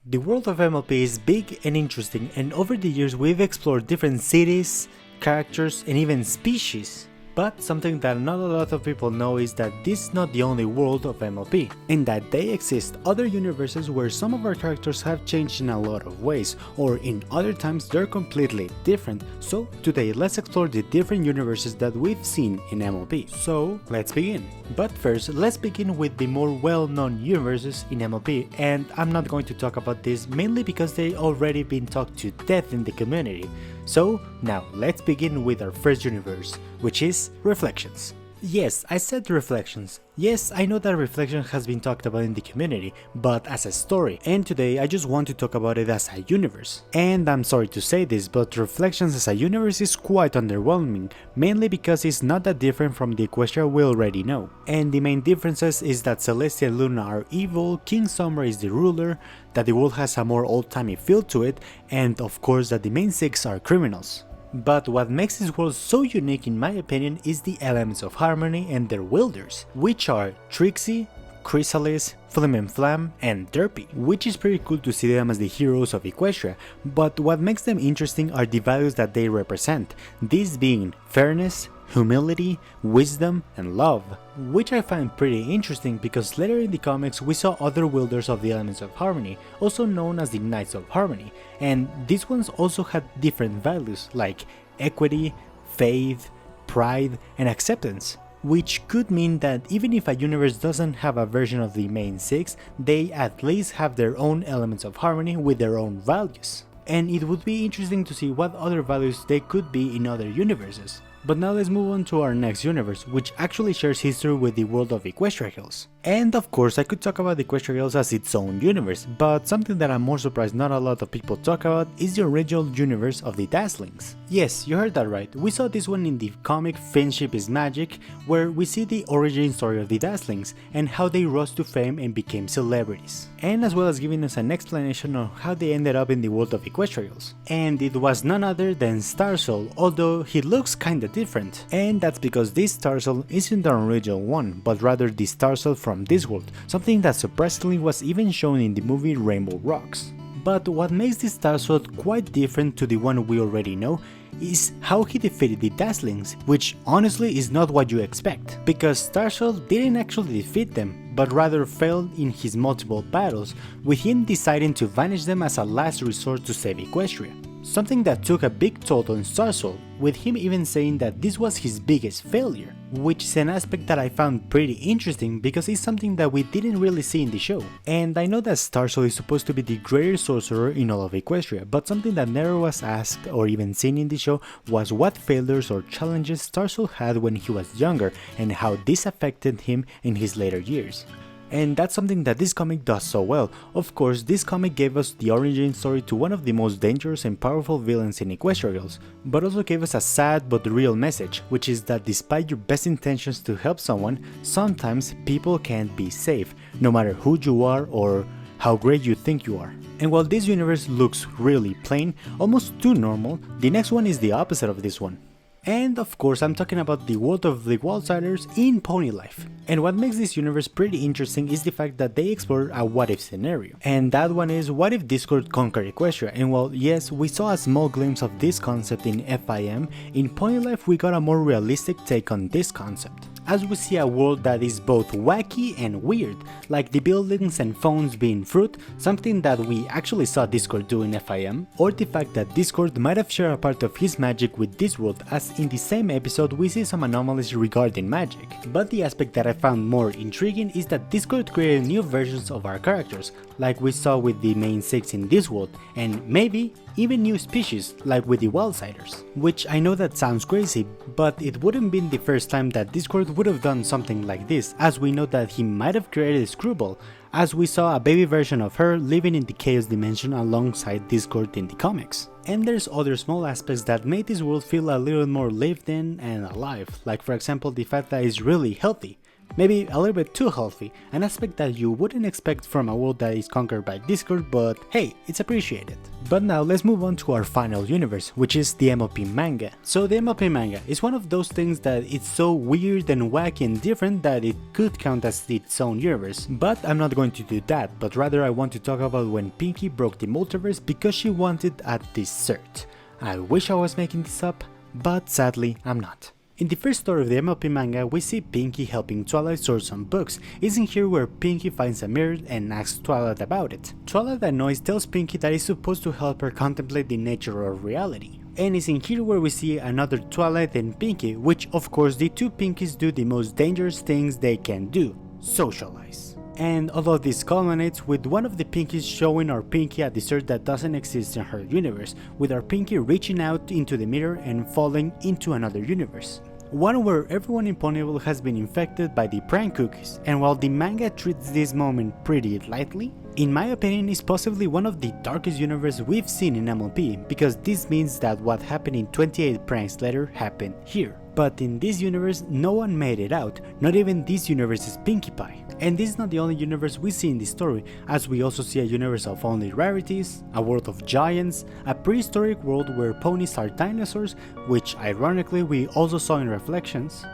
The world of MLP is big and interesting, and over the years we've explored different cities, characters, and even species. But something that not a lot of people know is that this is not the only world of MLP, and that they exist other universes where some of our characters have changed in a lot of ways, or in other times they're completely different. So today let's explore the different universes that we've seen in MLP. So let's begin. But first, let's begin with the more well-known universes in MLP, and I'm not going to talk about this mainly because they already been talked to death in the community. So now let's begin with our first universe, which is Reflections. Yes, I said Reflections. Yes, I know that Reflection has been talked about in the community, but as a story, and today I just want to talk about it as a universe. And I'm sorry to say this, but Reflections as a universe is quite underwhelming, mainly because it's not that different from the Equestria we already know. And the main differences is that Celestia and Luna are evil, King Summer is the ruler, that the world has a more old-timey feel to it, and of course that the main six are criminals. But what makes this world so unique in my opinion is the elements of harmony and their wielders, which are Trixie, Chrysalis, Flim and Flam, and Derpy, which is pretty cool to see them as the heroes of Equestria, but what makes them interesting are the values that they represent, these being fairness, humility, wisdom, and love, which I find pretty interesting because later in the comics we saw other wielders of the elements of harmony, also known as the Knights of Harmony, and these ones also had different values like equity, faith, pride, and acceptance, which could mean that even if a universe doesn't have a version of the main six, they at least have their own elements of harmony with their own values. And it would be interesting to see what other values they could be in other universes. But now let's move on to our next universe, which actually shares history with the world of Equestria Hills. And of course I could talk about Equestria Hills as its own universe, but something that I'm more surprised not a lot of people talk about is the original universe of the Dazzlings. Yes, you heard that right, we saw this one in the comic Friendship is Magic, where we see the origin story of the Dazzlings and how they rose to fame and became celebrities, and as well as giving us an explanation on how they ended up in the world of Equestria Hills. And it was none other than Star Swirl, although he looks kinda different, and that's because this Star Swirl isn't the original one, but rather the Star Swirl from this world, something that surprisingly was even shown in the movie Rainbow Rocks. But what makes this Star Swirl quite different to the one we already know is how he defeated the Dazzlings, which honestly is not what you expect, because Star Swirl didn't actually defeat them, but rather failed in his multiple battles, with him deciding to vanish them as a last resort to save Equestria. Something that took a big toll on Star Swirl, with him even saying that this was his biggest failure, which is an aspect that I found pretty interesting because it's something that we didn't really see in the show. And I know that Star Swirl is supposed to be the greatest sorcerer in all of Equestria, but something that never was asked or even seen in the show was what failures or challenges Star Swirl had when he was younger and how this affected him in his later years. And that's something that this comic does so well. Of course, this comic gave us the origin story to one of the most dangerous and powerful villains in Equestria Hills, but also gave us a sad but real message, which is that despite your best intentions to help someone, sometimes people can't be safe, no matter who you are or how great you think you are. And while this universe looks really plain, almost too normal, the next one is the opposite of this one. And of course I'm talking about the world of the Wildsiders in Pony Life. And what makes this universe pretty interesting is the fact that they explore a what if scenario. And that one is, what if Discord conquered Equestria? And well, yes, we saw a small glimpse of this concept in FIM, in Pony Life we got a more realistic take on this concept, as we see a world that is both wacky and weird, like the buildings and phones being fruit, something that we actually saw Discord do in FIM, or the fact that Discord might have shared a part of his magic with this world, as in the same episode we see some anomalies regarding magic. But the aspect that I found more intriguing is that Discord created new versions of our characters, like we saw with the main six in this world, and maybe even new species like with the Wildsiders. Which I know that sounds crazy, but it wouldn't be the first time that Discord would have done something like this, as we know that he might have created Screwball, as we saw a baby version of her living in the Chaos Dimension alongside Discord in the comics. And there's other small aspects that made this world feel a little more lived in and alive, like for example the fact that it's really healthy, maybe a little bit too healthy, an aspect that you wouldn't expect from a world that is conquered by Discord, but hey, it's appreciated. But now let's move on to our final universe, which is the MLP manga. So the MLP manga is one of those things that it's so weird and wacky and different that it could count as its own universe. But I'm not going to do that, but rather I want to talk about when Pinkie broke the multiverse because she wanted a dessert. I wish I was making this up, but sadly I'm not. In the first story of the MLP manga, we see Pinkie helping Twilight sort some books. It's in here where Pinkie finds a mirror and asks Twilight about it. Twilight that knows tells Pinkie that it's supposed to help her contemplate the nature of reality. And it's in here where we see another Twilight and Pinkie, which of course the two Pinkies do the most dangerous things they can do, socialize. And all of this culminates with one of the Pinkies showing our Pinkie a dessert that doesn't exist in her universe, with our Pinkie reaching out into the mirror and falling into another universe. One where everyone in Ponyville has been infected by the prank cookies, and while the manga treats this moment pretty lightly, in my opinion it's possibly one of the darkest universes we've seen in MLP, because this means that what happened in 28 pranks later happened here. But in this universe, no one made it out, not even this universe's Pinkie Pie. And this is not the only universe we see in this story, as we also see a universe of only rarities, a world of giants, a prehistoric world where ponies are dinosaurs, which ironically we also saw in Reflections,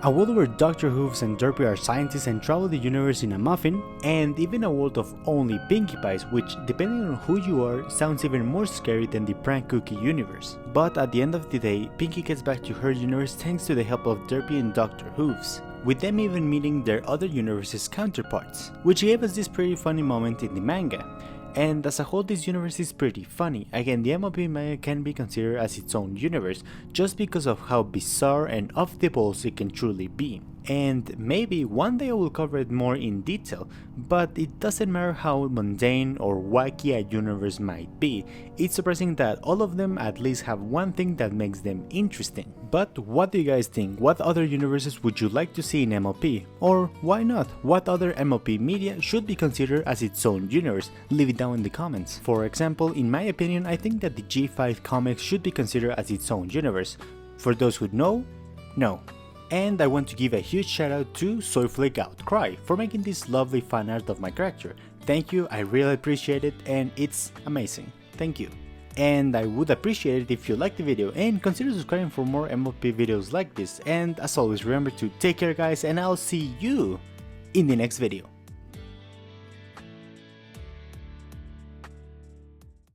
a world where Dr. Hooves and Derpy are scientists and travel the universe in a muffin, and even a world of only Pinkie Pies, which, depending on who you are, sounds even more scary than the prank cookie universe. But at the end of the day, Pinkie gets back to her universe thanks to the help of Derpy and Dr. Hooves, with them even meeting their other universe's counterparts, which gave us this pretty funny moment in the manga. And as a whole, this universe is pretty funny. Again, the MLP manga can be considered as its own universe just because of how bizarre and off the balls it can truly be. And maybe one day I will cover it more in detail, but it doesn't matter how mundane or wacky a universe might be, it's surprising that all of them at least have one thing that makes them interesting. But what do you guys think? What other universes would you like to see in MLP? Or why not? What other MLP media should be considered as its own universe? Leave it down in the comments. For example, in my opinion, I think that the G5 comics should be considered as its own universe. For those who know, no. And I want to give a huge shout out to Sugarflake Outcry for making this lovely fan art of my character. Thank you, I really appreciate it and it's amazing. Thank you. And I would appreciate it if you liked the video and consider subscribing for more MLP videos like this. And as always, remember to take care guys, and I'll see you in the next video.